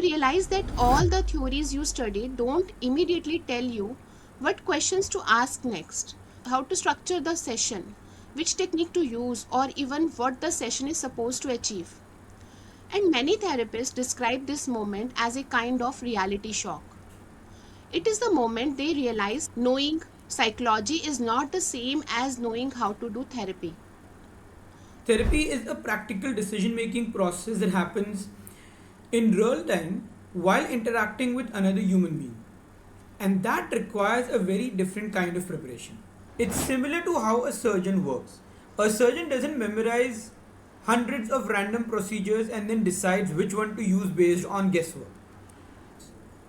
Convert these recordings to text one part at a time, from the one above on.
realize that all the theories you study don't immediately tell you what questions to ask next, how to structure the session, which technique to use, or even what the session is supposed to achieve. And many therapists describe this moment as a kind of reality shock. It is the moment they realize knowing psychology is not the same as knowing how to do therapy. Therapy is a practical decision making process that happens in real time while interacting with another human being. And that requires a very different kind of preparation. It's similar to how a surgeon works. A surgeon doesn't memorize hundreds of random procedures and then decides which one to use based on guesswork.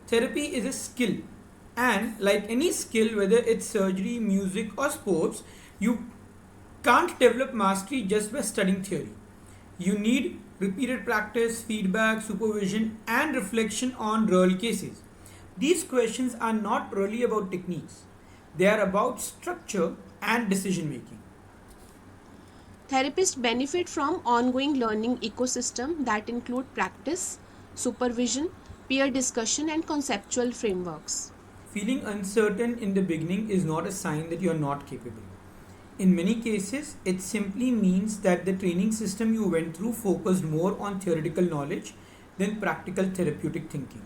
Therapy is a skill, and like any skill, whether it's surgery, music, or sports, you can't develop mastery just by studying theory. You need repeated practice, feedback, supervision, and reflection on real cases. These questions are not really about techniques, they are about structure and decision making. Therapists benefit from ongoing learning ecosystem that include practice, supervision, peer discussion and conceptual frameworks. Feeling uncertain in the beginning is not a sign that you are not capable. In many cases, it simply means that the training system you went through focused more on theoretical knowledge than practical therapeutic thinking.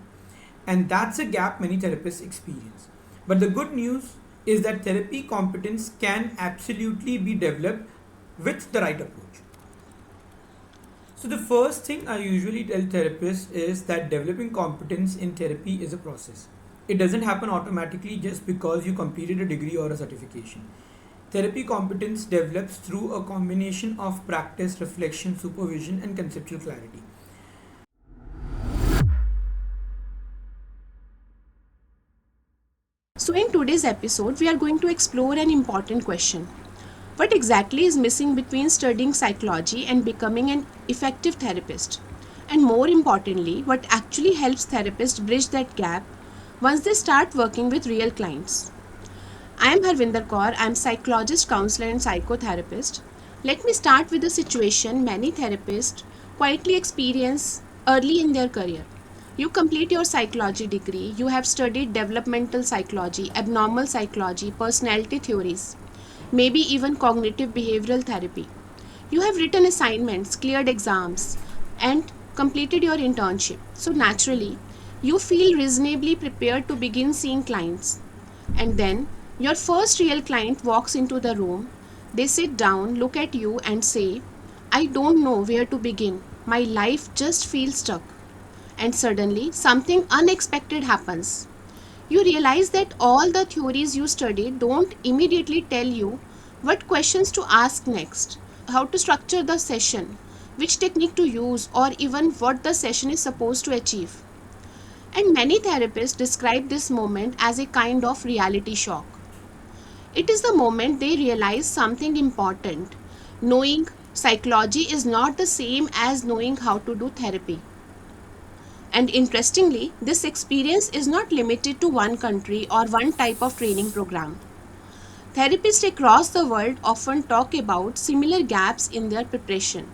And that's a gap many therapists experience. But the good news is that therapy competence can absolutely be developed with the right approach. So, the first thing I usually tell therapists is that developing competence in therapy is a process. It doesn't happen automatically just because you completed a degree or a certification. Therapy competence develops through a combination of practice, reflection, supervision, and conceptual clarity. So in today's episode, we are going to explore an important question. What exactly is missing between studying psychology and becoming an effective therapist? And more importantly, what actually helps therapists bridge that gap once they start working with real clients? I am Harvinder Kaur. I am psychologist, counselor and psychotherapist. Let me start with a situation many therapists quietly experience early in their career. You complete your psychology degree, you have studied developmental psychology, abnormal psychology, personality theories, maybe even cognitive behavioral therapy. You have written assignments, cleared exams, and completed your internship. So, naturally, you feel reasonably prepared to begin seeing clients. And then, your first real client walks into the room. They sit down, look at you, and say, I don't know where to begin. My life just feels stuck. And suddenly, something unexpected happens. You realize that all the theories you study don't immediately tell you what questions to ask next, how to structure the session, which technique to use, or even what the session is supposed to achieve. And many therapists describe this moment as a kind of reality shock. It is the moment they realize something important. Knowing psychology is not the same as knowing how to do therapy. And interestingly, this experience is not limited to one country or one type of training program. Therapists across the world often talk about similar gaps in their preparation.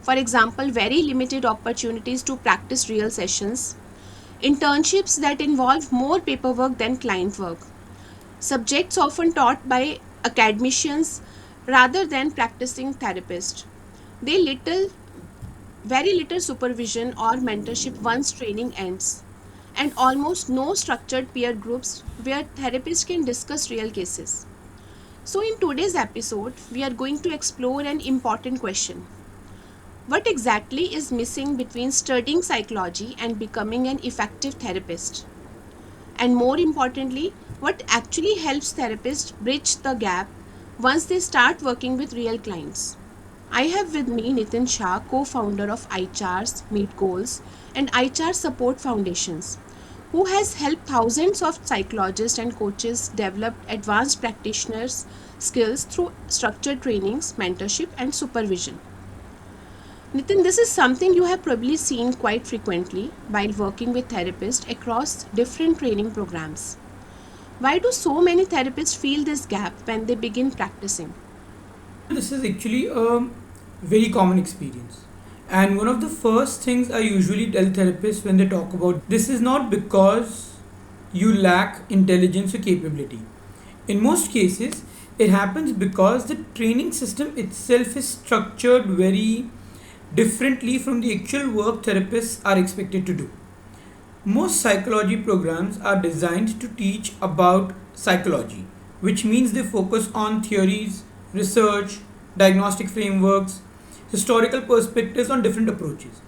For example, very limited opportunities to practice real sessions, internships that involve more paperwork than client work, subjects often taught by academicians rather than practicing therapists. They little very little supervision or mentorship once training ends, and almost no structured peer groups where therapists can discuss real cases. So, in today's episode, we are going to explore an important question. What exactly is missing between studying psychology and becoming an effective therapist? And more importantly, what actually helps therapists bridge the gap once they start working with real clients? I have with me Nitin Shah, co-founder of ICHARS, Meet Goals, and ICHARS Support Foundations, who has helped thousands of psychologists and coaches develop advanced practitioners' skills through structured trainings, mentorship, and supervision. Nitin, this is something you have probably seen quite frequently while working with therapists across different training programs. Why do so many therapists feel this gap when they begin practicing? This is actually a very common experience. And one of the first things I usually tell therapists when they talk about this is not because you lack intelligence or capability. In most cases, it happens because the training system itself is structured very differently from the actual work therapists are expected to do. Most psychology programs are designed to teach about psychology, which means they focus on theories, research, diagnostic frameworks, historical perspectives on different approaches.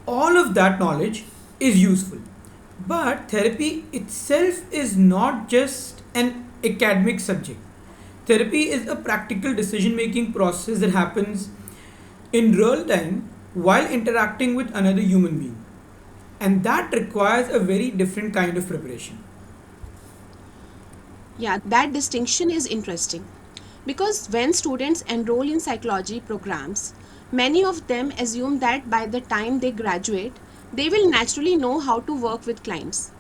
All of that knowledge is useful. But therapy itself is not just an academic subject. Therapy is a practical decision making process that happens in real time while interacting with another human being. And that requires a very different kind of preparation. Yeah, that distinction is interesting because when students enroll in psychology programs, many of them assume that by the time they graduate, they will naturally know how to work with clients.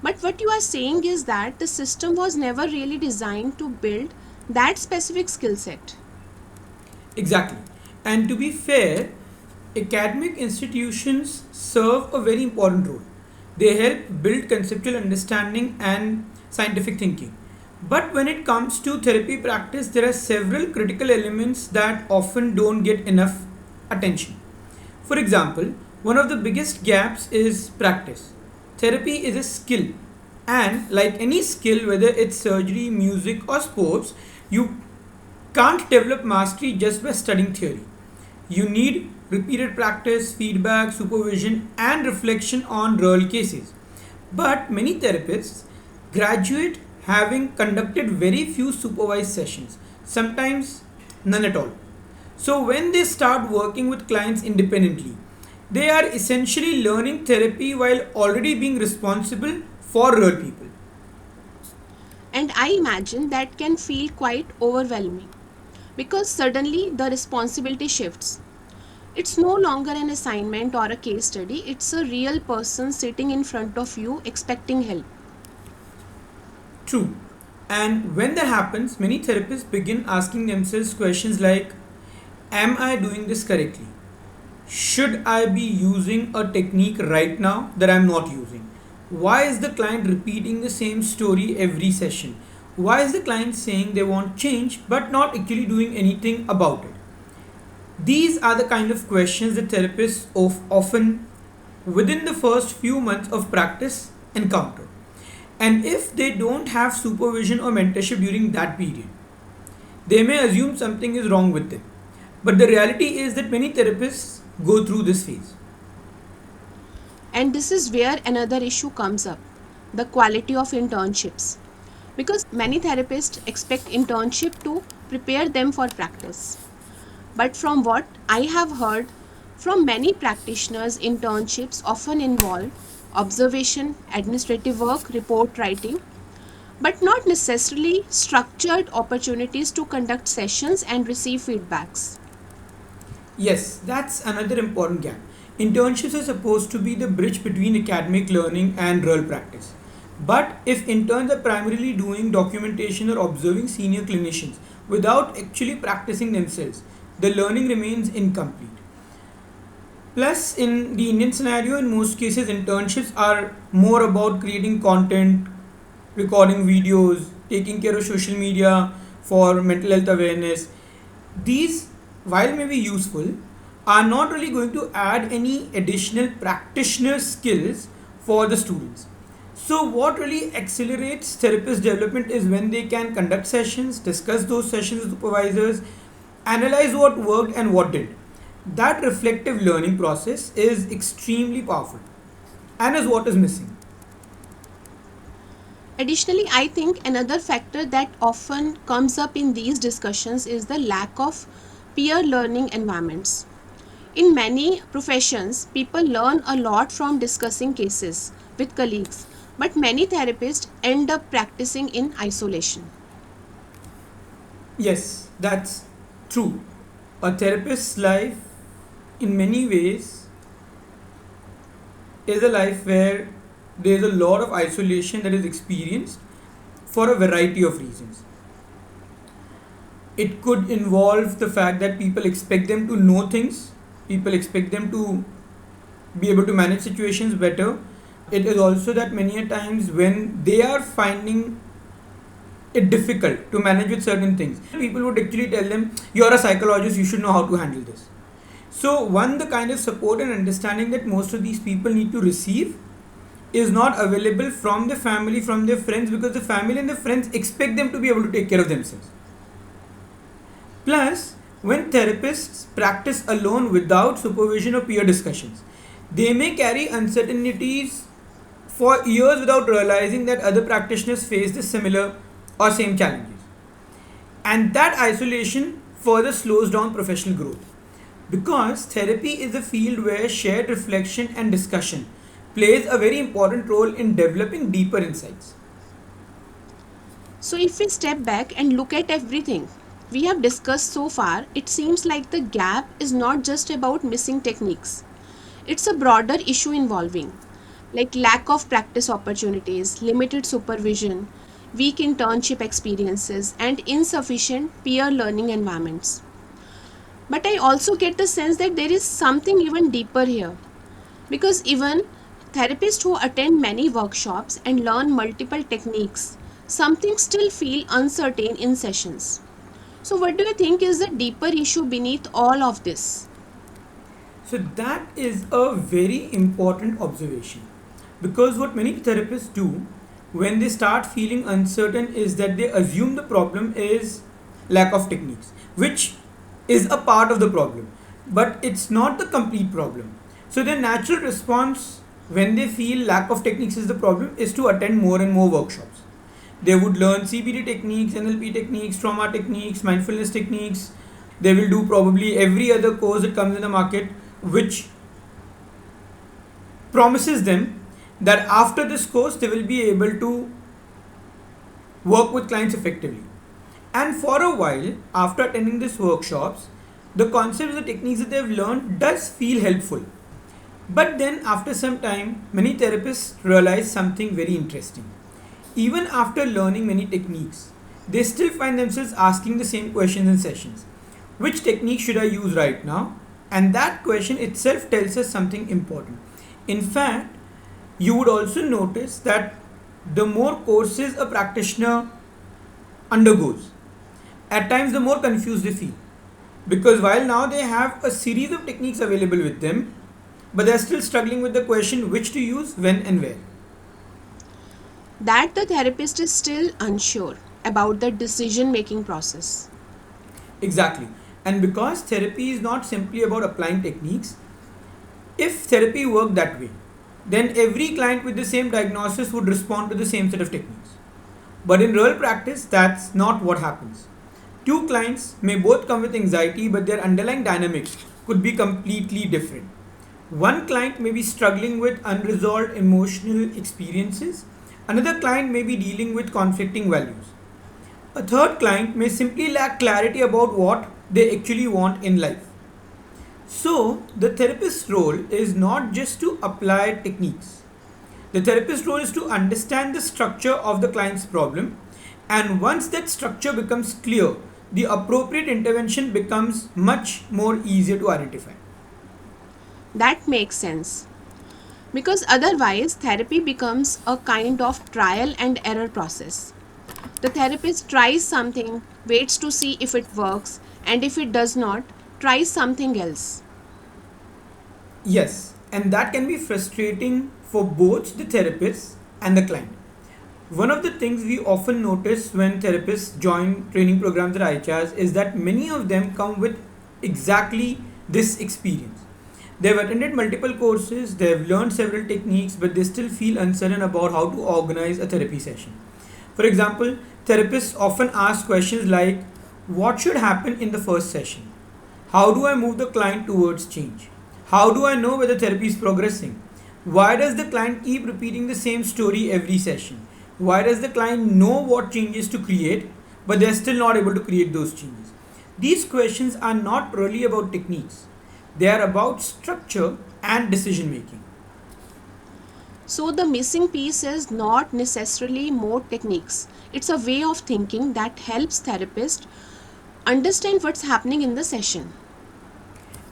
But what you are saying is that the system was never really designed to build that specific skill set. Exactly. And to be fair, academic institutions serve a very important role. They help build conceptual understanding and scientific thinking. But when it comes to therapy practice, there are several critical elements that often don't get enough attention. For example, one of the biggest gaps is practice. Therapy is a skill, and like any skill, whether it's surgery, music, or sports, you can't develop mastery just by studying theory. You need repeated practice, feedback, supervision, and reflection on real cases. But many therapists graduate having conducted very few supervised sessions, sometimes none at all. So, when they start working with clients independently, they are essentially learning therapy while already being responsible for real people. And I imagine that can feel quite overwhelming because suddenly the responsibility shifts. It's no longer an assignment or a case study, it's a real person sitting in front of you expecting help. True. And when that happens, many therapists begin asking themselves questions like, am I doing this correctly? Should I be using a technique right now that I'm not using? Why is the client repeating the same story every session? Why is the client saying they want change but not actually doing anything about it? These are the kind of questions that therapists often, within the first few months of practice, encounter. And if they don't have supervision or mentorship during that period, they may assume something is wrong with them. But the reality is that many therapists go through this phase. And this is where another issue comes up, the quality of internships. Because many therapists expect internship to prepare them for practice. But from what I have heard from many practitioners, internships often involve observation, administrative work, report writing, but not necessarily structured opportunities to conduct sessions and receive feedbacks. Yes, that's another important gap. Internships are supposed to be the bridge between academic learning and real practice. But if interns are primarily doing documentation or observing senior clinicians without actually practicing themselves, the learning remains incomplete. Plus, in the Indian scenario, in most cases, internships are more about creating content, recording videos, taking care of social media for mental health awareness. These, while may be useful, are not really going to add any additional practitioner skills for the students. So, what really accelerates therapist development is when they can conduct sessions, discuss those sessions with supervisors, analyze what worked and what did. That reflective learning process is extremely powerful and is what is missing. Additionally, I think another factor that often comes up in these discussions is the lack of peer learning environments. In many professions, people learn a lot from discussing cases with colleagues, but many therapists end up practicing in isolation. Yes, that's true. A therapist's life, in many ways, is a life where there is a lot of isolation that is experienced for a variety of reasons. It could involve the fact that people expect them to know things People expect them to be able to manage situations better. It is also that many a times when they are finding it difficult to manage with certain things, people would actually tell them, "You're a psychologist, you should know how to handle this." So, one, the kind of support and understanding that most of these people need to receive is not available from the family, from their friends, because the family and the friends expect them to be able to take care of themselves. Plus, when therapists practice alone without supervision or peer discussions, they may carry uncertainties for years without realizing that other practitioners face the similar or same challenges. And that isolation further slows down professional growth. Because therapy is a field where shared reflection and discussion plays a very important role in developing deeper insights. So, if we step back and look at everything we have discussed so far, it seems like the gap is not just about missing techniques. It's a broader issue involving like lack of practice opportunities, limited supervision, weak internship experiences, and insufficient peer learning environments. But I also get the sense that there is something even deeper here because even therapists who attend many workshops and learn multiple techniques, something still feel uncertain in sessions. So what do you think is the deeper issue beneath all of this? So, that is a very important observation because what many therapists do when they start feeling uncertain is that they assume the problem is lack of techniques, which is a part of the problem, but it's not the complete problem. So, their natural response when they feel lack of techniques is the problem is to attend more and more workshops. They would learn CBT techniques, NLP techniques, trauma techniques, mindfulness techniques. They will do probably every other course that comes in the market, which promises them that after this course they will be able to work with clients effectively. And for a while, after attending these workshops, the concepts, the techniques that they've learned does feel helpful. But then after some time, many therapists realize something very interesting. Even after learning many techniques, they still find themselves asking the same questions in sessions. Which technique should I use right now? And that question itself tells us something important. In fact, you would also notice that the more courses a practitioner undergoes, at times the more confused they feel. Because while now they have a series of techniques available with them, but they're still struggling with the question which to use, when, and where. That the therapist is still unsure about the decision making process. Exactly. And because therapy is not simply about applying techniques, if therapy worked that way, then every client with the same diagnosis would respond to the same set of techniques. But in real practice, that's not what happens. Two clients may both come with anxiety, but their underlying dynamics could be completely different. One client may be struggling with unresolved emotional experiences, another client may be dealing with conflicting values. A third client may simply lack clarity about what they actually want in life. So, the therapist's role is not just to apply techniques. The therapist's role is to understand the structure of the client's problem, and once that structure becomes clear, the appropriate intervention becomes much more easier to identify. That makes sense. Because otherwise, therapy becomes a kind of trial and error process. The therapist tries something, waits to see if it works, and if it does not, tries something else. Yes, and that can be frustrating for both the therapist and the client. One of the things we often notice when therapists join training programs at ICHARS is that many of them come with exactly this experience. They've attended multiple courses, they've learned several techniques, but they still feel uncertain about how to organize a therapy session. For example, therapists often ask questions like, what should happen in the first session? How do I move the client towards change? How do I know whether therapy is progressing? Why does the client keep repeating the same story every session? Why does the client know what changes to create, but they're still not able to create those changes? These questions are not really about techniques, they are about structure and decision making. So, the missing piece is not necessarily more techniques, it's a way of thinking that helps therapists understand what's happening in the session.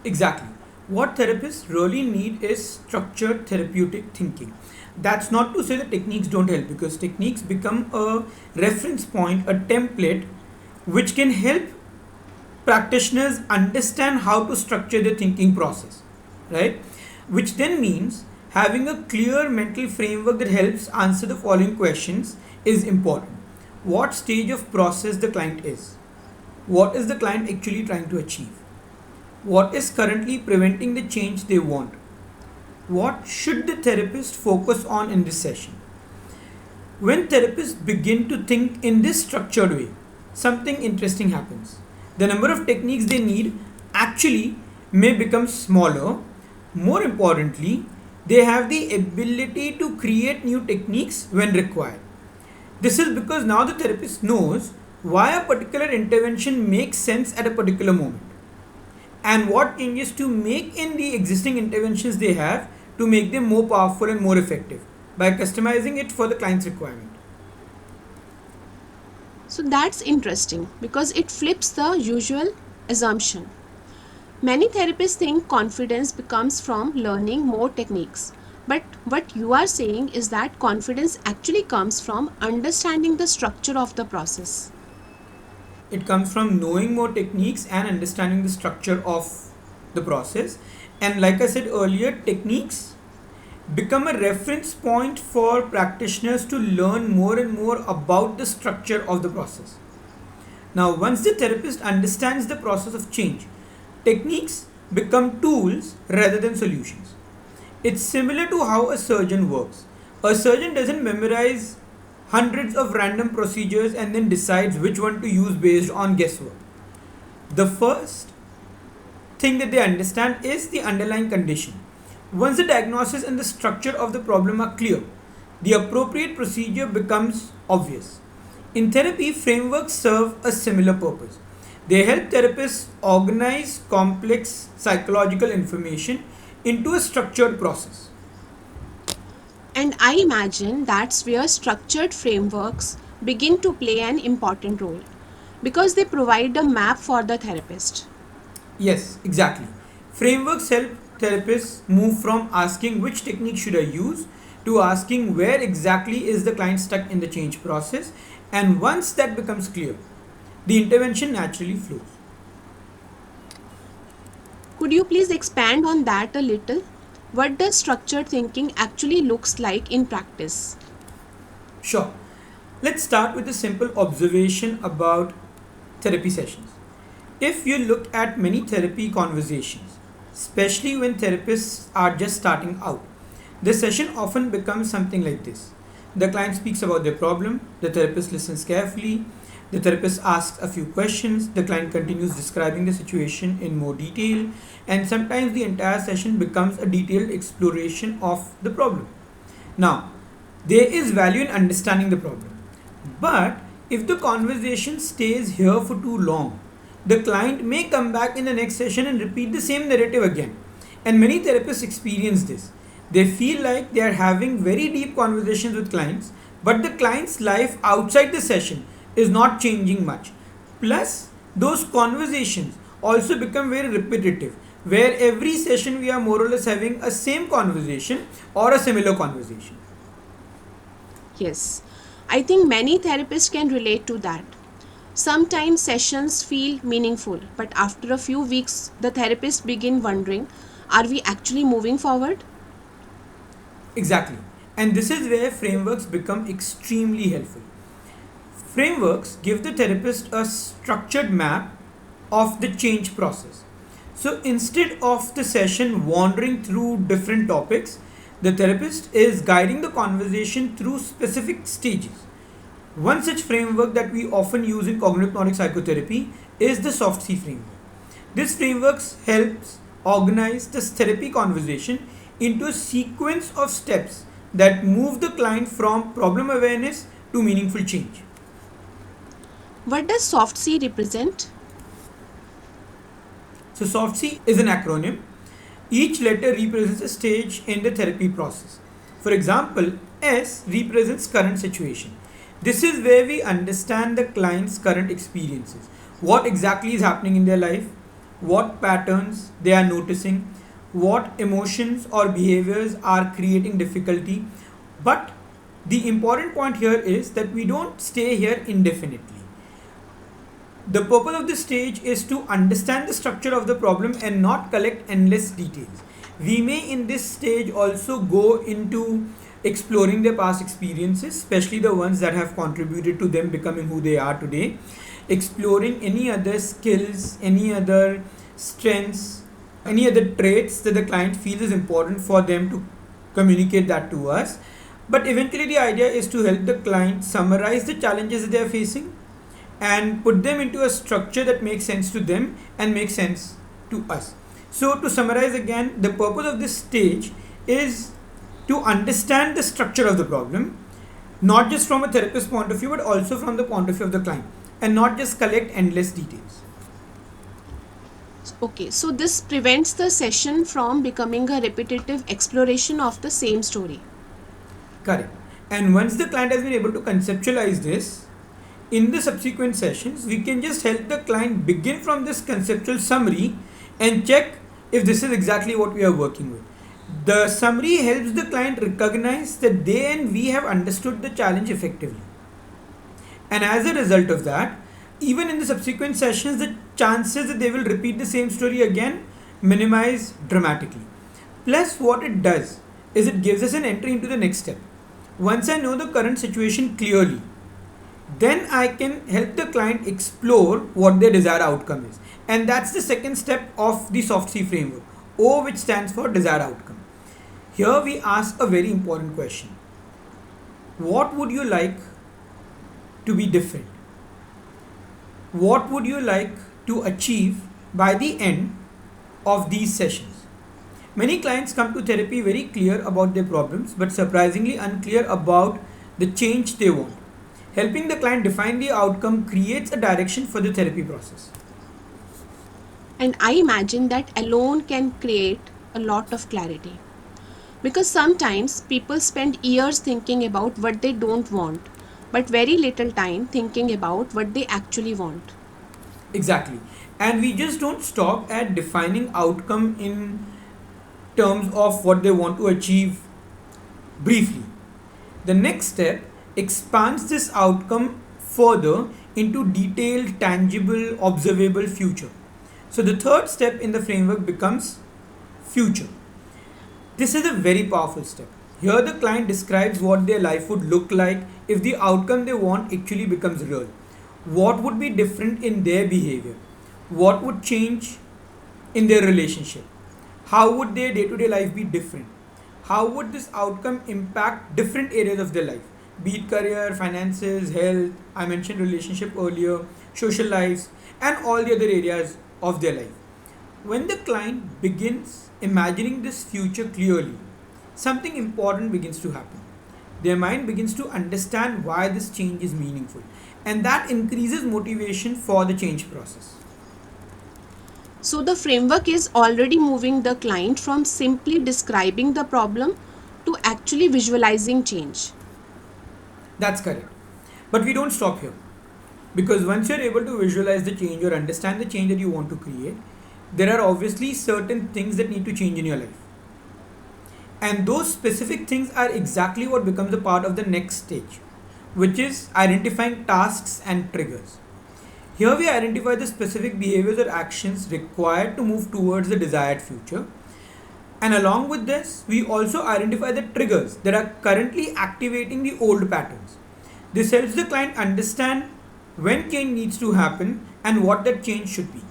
Exactly. What therapists really need is structured therapeutic thinking. That's not to say that techniques don't help, because techniques become a reference point, a template which can help practitioners understand how to structure their thinking process, right? Which then means having a clear mental framework that helps answer the following questions is important. What stage of process the client is? What is the client actually trying to achieve? What is currently preventing the change they want? What should the therapist focus on in this session? When therapists begin to think in this structured way, something interesting happens. The number of techniques they need actually may become smaller. More importantly, they have the ability to create new techniques when required. This is because now the therapist knows why a particular intervention makes sense at a particular moment and what changes to make in the existing interventions they have to make them more powerful and more effective by customizing it for the client's requirement. So that's interesting because it flips the usual assumption. Many therapists think confidence becomes from learning more techniques. But what you are saying is that confidence actually comes from understanding the structure of the process. It comes from knowing more techniques and understanding the structure of the process. And like I said earlier, techniques become a reference point for practitioners to learn more and more about the structure of the process. Now, once the therapist understands the process of change, techniques become tools rather than solutions. It's similar to how a surgeon works. A surgeon doesn't memorize hundreds of random procedures and then decides which one to use based on guesswork. The first thing that they understand is the underlying condition. Once the diagnosis and the structure of the problem are clear, the appropriate procedure becomes obvious. In therapy, frameworks serve a similar purpose. They help therapists organize complex psychological information into a structured process. And I imagine that's where structured frameworks begin to play an important role because they provide a map for the therapist. Yes, exactly. Frameworks help therapists move from asking which technique should I use to asking where exactly is the client stuck in the change process, and once that becomes clear, the intervention naturally flows. Could you please expand on that a little? What does structured thinking actually looks like in practice? Sure. Let's start with a simple observation about therapy sessions. If you look at many therapy conversations, especially when therapists are just starting out, the session often becomes something like this. The client speaks about their problem, the therapist listens carefully, the therapist asks a few questions, the client continues describing the situation in more detail, and sometimes the entire session becomes a detailed exploration of the problem. Now, there is value in understanding the problem, but if the conversation stays here for too long, the client may come back in the next session and repeat the same narrative again. And many therapists experience this. They feel like they are having very deep conversations with clients, but the client's life outside the session is not changing much. Plus, those conversations also become very repetitive, where every session we are more or less having a same conversation or a similar conversation. Yes, I think many therapists can relate to that. Sometimes sessions feel meaningful, but after a few weeks, the therapists begin wondering, are we actually moving forward? Exactly. And this is where frameworks become extremely helpful. Frameworks give the therapist a structured map of the change process. So instead of the session wandering through different topics, the therapist is guiding the conversation through specific stages. One such framework that we often use in cognitive hypnotic psychotherapy is the soft C framework. This framework helps organize this therapy conversation into a sequence of steps that move the client from problem awareness to meaningful change. What does soft C represent? So, soft C is an acronym. Each letter represents a stage in the therapy process. For example, S represents current situation. This is where we understand the client's current experiences. What exactly is happening in their life, what patterns they are noticing, what emotions or behaviors are creating difficulty. But the important point here is that we don't stay here indefinitely. The purpose of this stage is to understand the structure of the problem and not collect endless details. We may in this stage also go into exploring their past experiences, especially the ones that have contributed to them becoming who they are today, exploring any other skills, any other strengths, any other traits that the client feels is important for them to communicate that to us. But eventually, the idea is to help the client summarize the challenges that they are facing and put them into a structure that makes sense to them and makes sense to us. So, to summarize again, the purpose of this stage is to understand the structure of the problem, not just from a therapist's point of view, but also from the point of view of the client, and not just collect endless details. Okay, so this prevents the session from becoming a repetitive exploration of the same story. Correct. And once the client has been able to conceptualize this, in the subsequent sessions, we can just help the client begin from this conceptual summary and check if this is exactly what we are working with. The summary helps the client recognize that they and we have understood the challenge effectively. And as a result of that, even in the subsequent sessions, the chances that they will repeat the same story again minimize dramatically. Plus, what it does is it gives us an entry into the next step. Once I know the current situation clearly, then I can help the client explore what their desired outcome is. And that's the second step of the soft C framework, O, which stands for desired outcome. Here we ask a very important question: what would you like to be different? What would you like to achieve by the end of these sessions? Many clients come to therapy very clear about their problems, but surprisingly unclear about the change they want. Helping the client define the outcome creates a direction for the therapy process. And I imagine that alone can create a lot of clarity. Because sometimes people spend years thinking about what they don't want, but very little time thinking about what they actually want. Exactly. And we just don't stop at defining outcome in terms of what they want to achieve briefly. The next step expands this outcome further into detailed, tangible, observable future. So the third step in the framework becomes future. This is a very powerful step. Here, the client describes what their life would look like if the outcome they want actually becomes real. What would be different in their behavior? What would change in their relationship? How would their day to day life be different? How would this outcome impact different areas of their life? Be it career, finances, health, I mentioned relationship earlier, social lives, and all the other areas of their life. When the client begins imagining this future clearly, something important begins to happen. Their mind begins to understand why this change is meaningful, and that increases motivation for the change process. So the framework is already moving the client from simply describing the problem to actually visualizing change. That's correct. But we don't stop here, because once you're able to visualize the change or understand the change that you want to create, there are obviously certain things that need to change in your life. And those specific things are exactly what becomes a part of the next stage, which is identifying tasks and triggers. Here we identify the specific behaviors or actions required to move towards the desired future. And along with this, we also identify the triggers that are currently activating the old patterns. This helps the client understand when change needs to happen and what that change should be.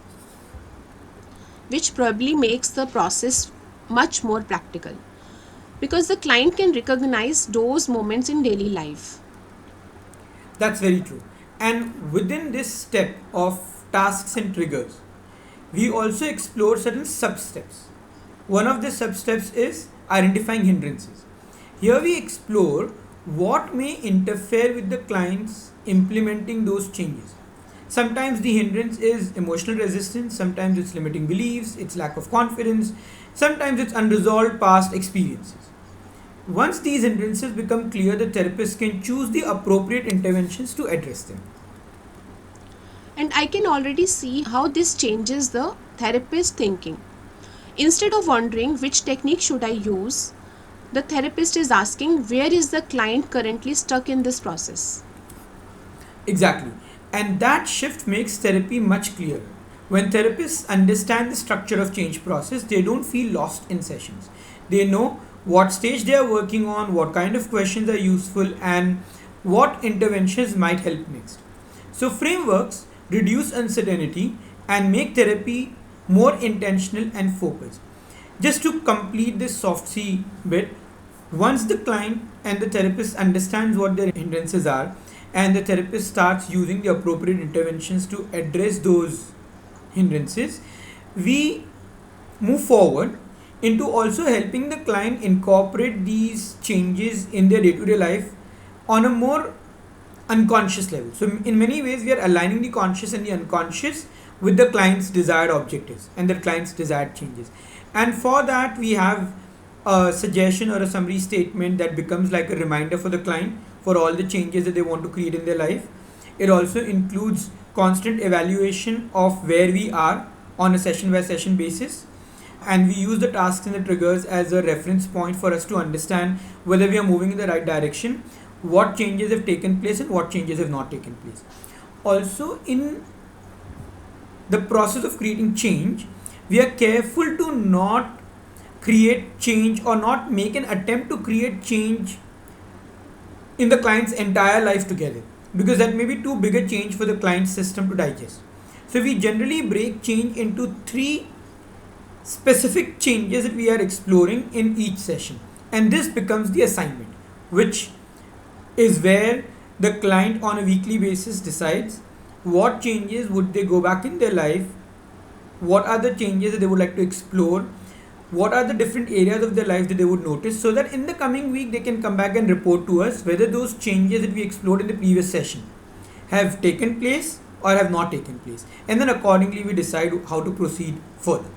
Which probably makes the process much more practical because the client can recognize those moments in daily life. That's very true. And within this step of tasks and triggers, we also explore certain sub steps. One of the sub steps is identifying hindrances. Here we explore what may interfere with the clients implementing those changes. Sometimes the hindrance is emotional resistance, sometimes it's limiting beliefs, it's lack of confidence, sometimes it's unresolved past experiences. Once these hindrances become clear, the therapist can choose the appropriate interventions to address them. And I can already see how this changes the therapist thinking. Instead of wondering which technique should I use, the therapist is asking where is the client currently stuck in this process. Exactly. And that shift makes therapy much clearer. When therapists understand the structure of change process, they don't feel lost in sessions. They know what stage they are working on, what kind of questions are useful, and what interventions might help next. So, frameworks reduce uncertainty and make therapy more intentional and focused. Just to complete this soft C bit, once the client and the therapist understands what their hindrances are, and the therapist starts using the appropriate interventions to address those hindrances, we move forward into also helping the client incorporate these changes in their day-to-day life on a more unconscious level. So, in many ways, we are aligning the conscious and the unconscious with the client's desired objectives and the client's desired changes. And for that, we have a suggestion or a summary statement that becomes like a reminder for the client for all the changes that they want to create in their life. It also includes constant evaluation of where we are on a session by session basis, and we use the tasks and the triggers as a reference point for us to understand whether we are moving in the right direction, what changes have taken place, and what changes have not taken place. Also, in the process of creating change, we are careful to not create change or not make an attempt to create change in the client's entire life together, because that may be too big a change for the client's system to digest. So we generally break change into three specific changes that we are exploring in each session, and this becomes the assignment, which is where the client on a weekly basis decides what changes would they go back in their life, what are the changes that they would like to explore, what are the different areas of their life that they would notice, so that in the coming week they can come back and report to us whether those changes that we explored in the previous session have taken place or have not taken place, and then accordingly we decide how to proceed further.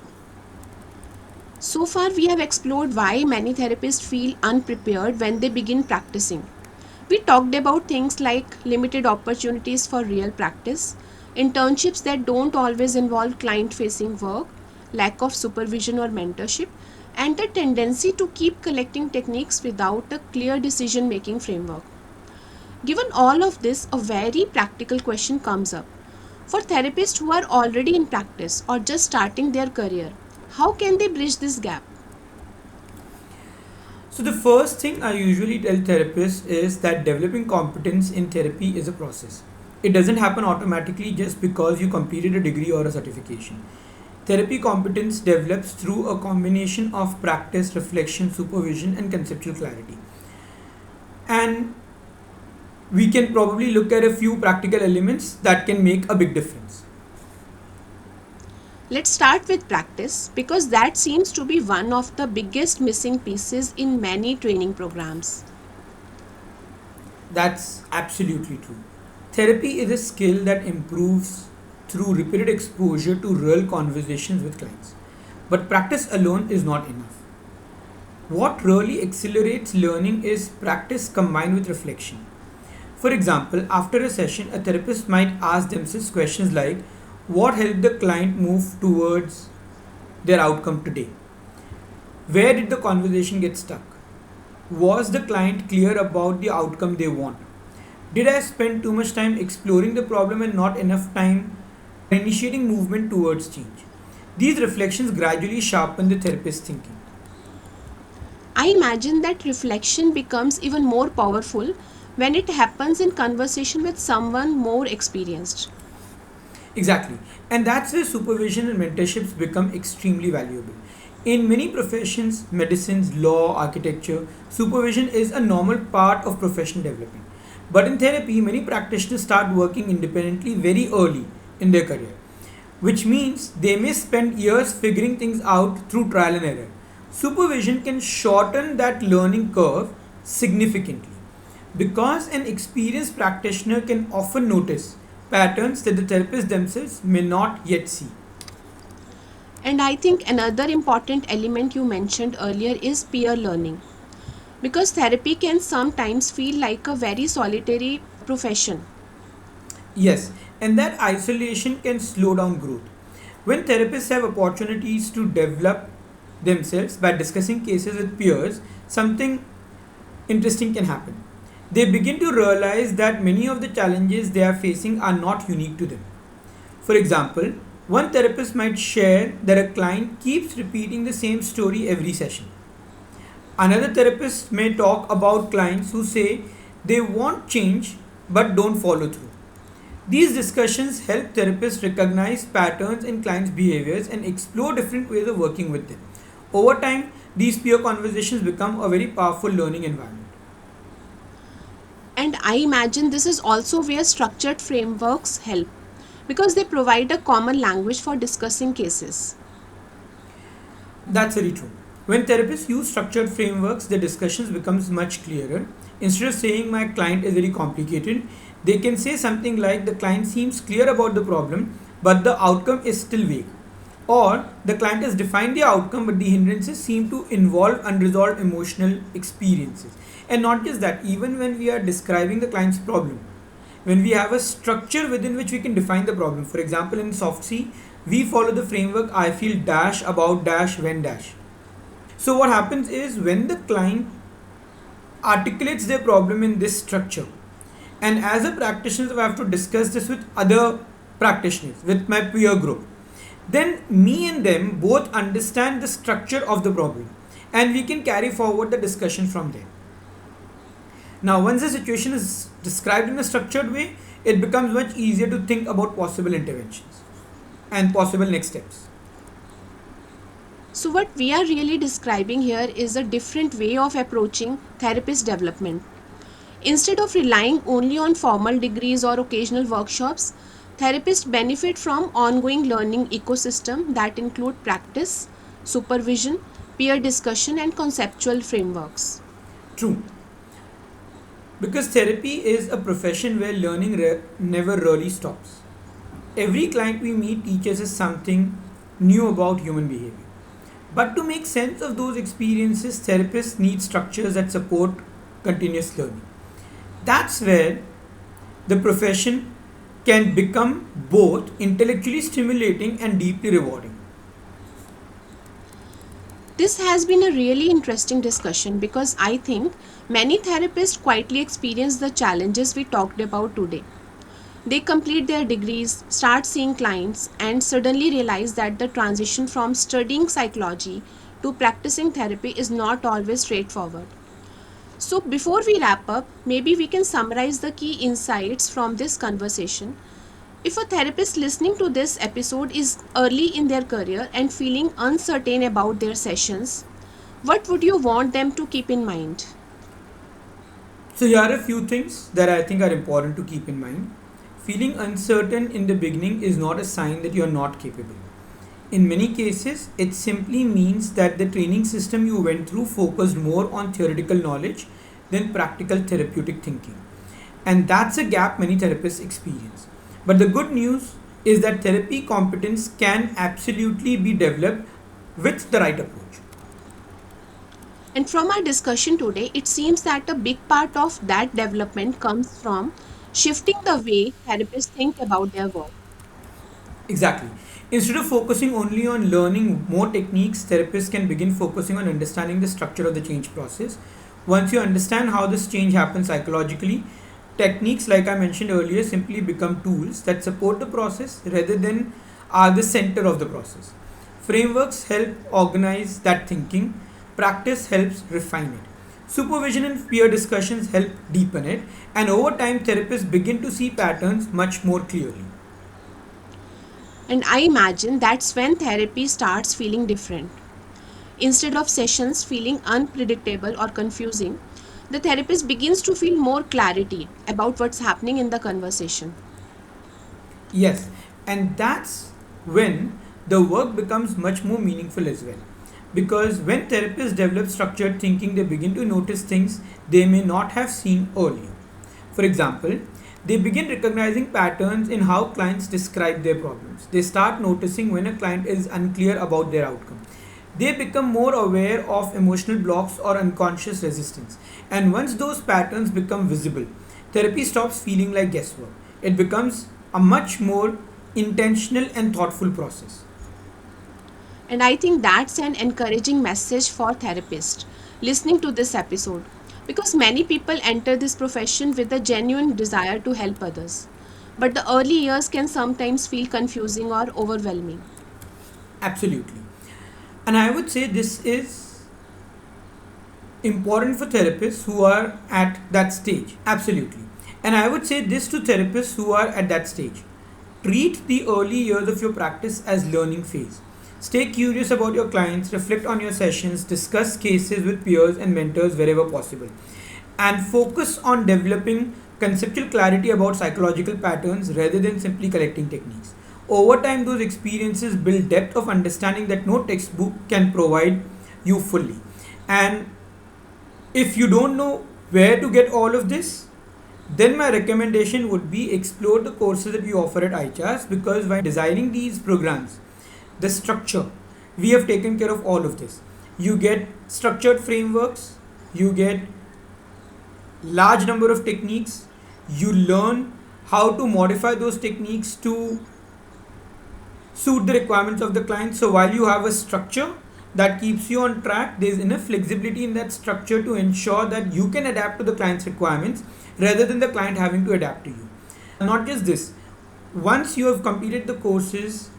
So far, we have explored why many therapists feel unprepared when they begin practicing. We talked about things like limited opportunities for real practice, internships that don't always involve client facing work, lack of supervision or mentorship, and the tendency to keep collecting techniques without a clear decision making framework. Given all of this, a very practical question comes up. For therapists who are already in practice or just starting their career, how can they bridge this gap? So, the first thing I usually tell therapists is that developing competence in therapy is a process. It doesn't happen automatically just because you completed a degree or a certification. Therapy competence develops through a combination of practice, reflection, supervision, and conceptual clarity. And we can probably look at a few practical elements that can make a big difference. Let's start with practice because that seems to be one of the biggest missing pieces in many training programs. That's absolutely true. Therapy is a skill that improves through repeated exposure to real conversations with clients. But practice alone is not enough. What really accelerates learning is practice combined with reflection. For example, after a session, a therapist might ask themselves questions like, what helped the client move towards their outcome today? Where did the conversation get stuck? Was the client clear about the outcome they want? Did I spend too much time exploring the problem and not enough time initiating movement towards change? These reflections gradually sharpen the therapist's thinking. I imagine that reflection becomes even more powerful when it happens in conversation with someone more experienced. Exactly. And that's where supervision and mentorships become extremely valuable. In many professions, medicines, law, architecture, supervision is a normal part of professional development. But in therapy, many practitioners start working independently very early in their career, which means they may spend years figuring things out through trial and error. Supervision can shorten that learning curve significantly because an experienced practitioner can often notice patterns that the therapists themselves may not yet see. And I think another important element you mentioned earlier is peer learning. Because therapy can sometimes feel like a very solitary profession. Yes, and that isolation can slow down growth. When therapists have opportunities to develop themselves by discussing cases with peers, something interesting can happen. They begin to realize that many of the challenges they are facing are not unique to them. For example, one therapist might share that a client keeps repeating the same story every session. Another therapist may talk about clients who say they want change but don't follow through. These discussions help therapists recognize patterns in clients' behaviors and explore different ways of working with them. Over time, these peer conversations become a very powerful learning environment. And I imagine this is also where structured frameworks help because they provide a common language for discussing cases. That's very true. When therapists use structured frameworks, the discussions becomes much clearer. Instead of saying my client is very complicated, they can say something like the client seems clear about the problem, but the outcome is still vague. Or the client has defined the outcome, but the hindrances seem to involve unresolved emotional experiences. And not just that, even when we are describing the client's problem, when we have a structure within which we can define the problem. For example, in soft C, we follow the framework I feel dash about dash when dash. So what happens is when the client articulates their problem in this structure, and as a practitioner I have to discuss this with other practitioners, with my peer group, then me and them both understand the structure of the problem and we can carry forward the discussion from there. Now, once the situation is described in a structured way, it becomes much easier to think about possible interventions and possible next steps. So, what we are really describing here is a different way of approaching therapist development. Instead of relying only on formal degrees or occasional workshops, therapists benefit from ongoing learning ecosystem that include practice, supervision, peer discussion and conceptual frameworks. True, because therapy is a profession where learning never really stops. Every client we meet teaches us something new about human behavior. But to make sense of those experiences, therapists need structures that support continuous learning. That's where the profession can become both intellectually stimulating and deeply rewarding. This has been a really interesting discussion because I think many therapists quietly experience the challenges we talked about today. They complete their degrees, start seeing clients, and suddenly realize that the transition from studying psychology to practicing therapy is not always straightforward. So, before we wrap up, maybe we can summarize the key insights from this conversation. If a therapist listening to this episode is early in their career and feeling uncertain about their sessions, what would you want them to keep in mind? So, here are a few things that I think are important to keep in mind. Feeling uncertain in the beginning is not a sign that you are not capable. In many cases, it simply means that the training system you went through focused more on theoretical knowledge than practical therapeutic thinking. And that's a gap many therapists experience. But the good news is that therapy competence can absolutely be developed with the right approach. And from our discussion today, it seems that a big part of that development comes from shifting the way therapists think about their work. Exactly. Instead of focusing only on learning more techniques, therapists can begin focusing on understanding the structure of the change process. Once you understand how this change happens psychologically, techniques, like I mentioned earlier, simply become tools that support the process rather than are the center of the process. Frameworks help organize that thinking, practice helps refine it. Supervision and peer discussions help deepen it, and over time, therapists begin to see patterns much more clearly. And I imagine that's when therapy starts feeling different. Instead of sessions feeling unpredictable or confusing, the therapist begins to feel more clarity about what's happening in the conversation. Yes, and that's when the work becomes much more meaningful as well. Because when therapists develop structured thinking, they begin to notice things they may not have seen earlier. For example, they begin recognizing patterns in how clients describe their problems. They start noticing when a client is unclear about their outcome. They become more aware of emotional blocks or unconscious resistance. And once those patterns become visible, therapy stops feeling like guesswork. It becomes a much more intentional and thoughtful process. And I think that's an encouraging message for therapists listening to this episode because many people enter this profession with a genuine desire to help others. But the early years can sometimes feel confusing or overwhelming. Absolutely. And I would say this is important for therapists who are at that stage. Absolutely. And I would say this to therapists who are at that stage. Treat the early years of your practice as learning phase. Stay curious about your clients, reflect on your sessions, discuss cases with peers and mentors wherever possible, and focus on developing conceptual clarity about psychological patterns rather than simply collecting techniques. Over time, those experiences build depth of understanding that no textbook can provide you fully. And if you don't know where to get all of this, then my recommendation would be explore the courses that we offer at ICHARS, because while designing these programs, the structure, we have taken care of all of this. You get structured frameworks, you get large number of techniques, you learn how to modify those techniques to suit the requirements of the client. So while you have a structure that keeps you on track, there is enough flexibility in that structure to ensure that you can adapt to the client's requirements rather than the client having to adapt to you. Not just this, once you have completed the courses,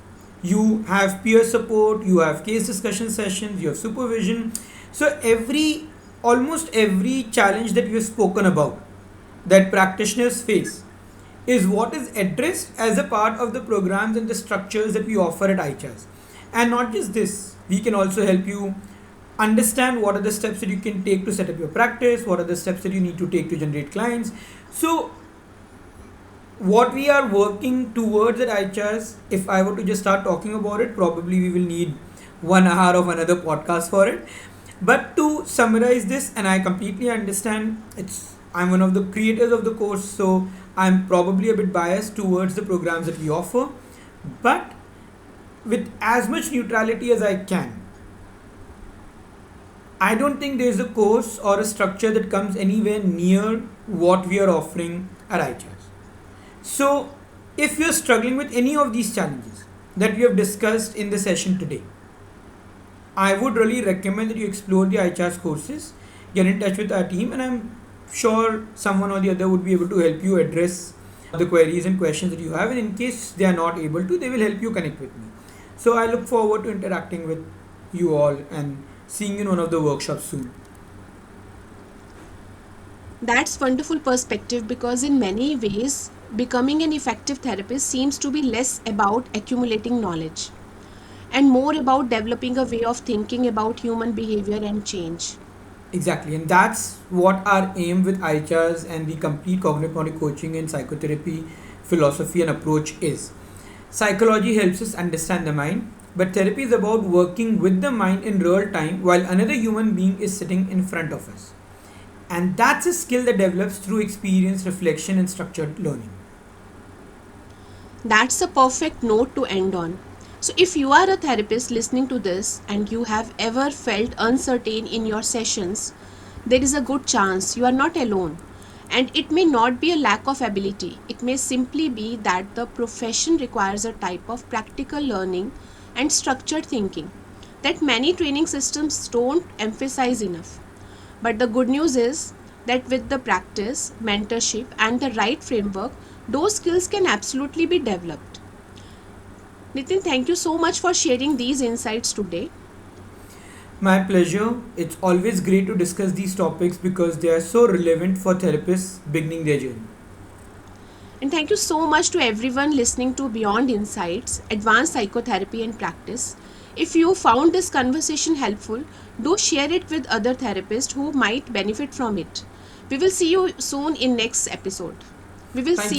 you have peer support, you have case discussion sessions, you have supervision. So almost every challenge that we have spoken about that practitioners face is what is addressed as a part of the programs and the structures that we offer at ICHARS. And not just this, we can also help you understand what are the steps that you can take to set up your practice, what are the steps that you need to take to generate clients. So what we are working towards at ICHARS, if I were to just start talking about it, probably we will need 1 hour of another podcast for it. But to summarize this, and I completely understand, I'm one of the creators of the course, so I'm probably a bit biased towards the programs that we offer. But with as much neutrality as I can, I don't think there is a course or a structure that comes anywhere near what we are offering at ICHARS. So, if you're struggling with any of these challenges that we have discussed in the session today, I would really recommend that you explore the ICHARS courses, get in touch with our team, and I'm sure someone or the other would be able to help you address the queries and questions that you have. And in case they are not able to, they will help you connect with me. So, I look forward to interacting with you all and seeing you in one of the workshops soon. That's wonderful perspective because in many ways becoming an effective therapist seems to be less about accumulating knowledge and more about developing a way of thinking about human behavior and change. Exactly, and that's what our aim with ICHARS and the complete cognitive model coaching and psychotherapy philosophy and approach is. Psychology helps us understand the mind, but therapy is about working with the mind in real time while another human being is sitting in front of us. And that's a skill that develops through experience, reflection, and structured learning. That's a perfect note to end on. So, if you are a therapist listening to this and you have ever felt uncertain in your sessions, there is a good chance you are not alone. And it may not be a lack of ability, it may simply be that the profession requires a type of practical learning and structured thinking that many training systems don't emphasize enough. But the good news is that with the practice, mentorship, and the right framework, those skills can absolutely be developed. Nitin, thank you so much for sharing these insights today. My pleasure. It's always great to discuss these topics because they are so relevant for therapists beginning their journey. And thank you so much to everyone listening to Beyond Insights, Advanced Psychotherapy and Practice. If you found this conversation helpful, do share it with other therapists who might benefit from it. We will see you soon in next episode. We will Thank see